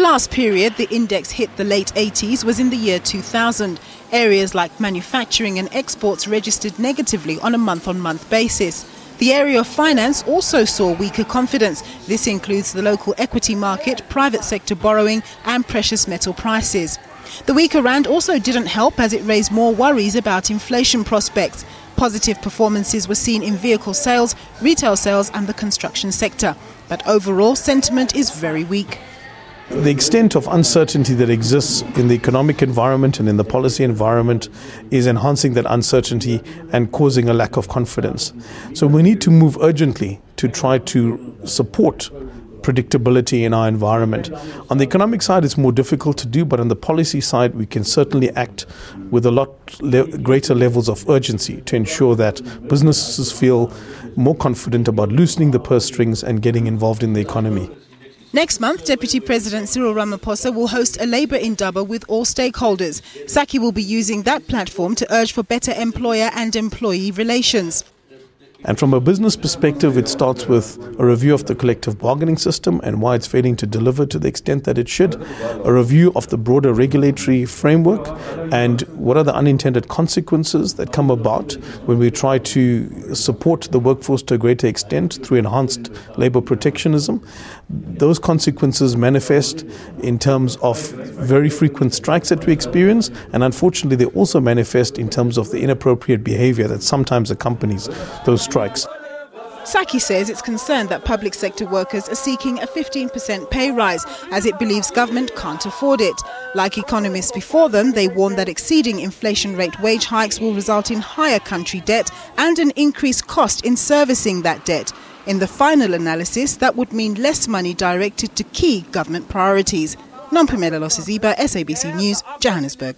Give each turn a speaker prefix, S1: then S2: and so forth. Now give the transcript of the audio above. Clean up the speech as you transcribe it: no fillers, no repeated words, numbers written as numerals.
S1: The last period the index hit the late 80s was in the year 2000. Areas like manufacturing and exports registered negatively on a month-on-month basis. The area of finance also saw weaker confidence. This includes the local equity market, private sector borrowing and precious metal prices. The weaker rand also didn't help as it raised more worries about inflation prospects. Positive performances were seen in vehicle sales, retail sales and the construction sector. But overall sentiment is very weak.
S2: The extent of uncertainty that exists in the economic environment and in the policy environment is enhancing that uncertainty and causing a lack of confidence. So we need to move urgently to try to support predictability in our environment. On the economic side, it's more difficult to do, but on the policy side, we can certainly act with a lot greater levels of urgency to ensure that businesses feel more confident about loosening the purse strings and getting involved in the economy.
S1: Next month, Deputy President Cyril Ramaphosa will host a Labour Indaba with all stakeholders. SACCI will be using that platform to urge for better employer and employee relations.
S2: And from a business perspective, it starts with a review of the collective bargaining system and why it's failing to deliver to the extent that it should, a review of the broader regulatory framework and what are the unintended consequences that come about when we try to support the workforce to a greater extent through enhanced labour protectionism. Those consequences manifest in terms of very frequent strikes that we experience, and unfortunately they also manifest in terms of the inappropriate behaviour that sometimes accompanies those strikes.
S1: SACCI says it's concerned that public sector workers are seeking a 15% pay rise as it believes government can't afford it. Like economists before them, they warn that exceeding inflation rate wage hikes will result in higher country debt and an increased cost in servicing that debt. In the final analysis, that would mean less money directed to key government priorities. Nompumela Losiziba, SABC News, Johannesburg.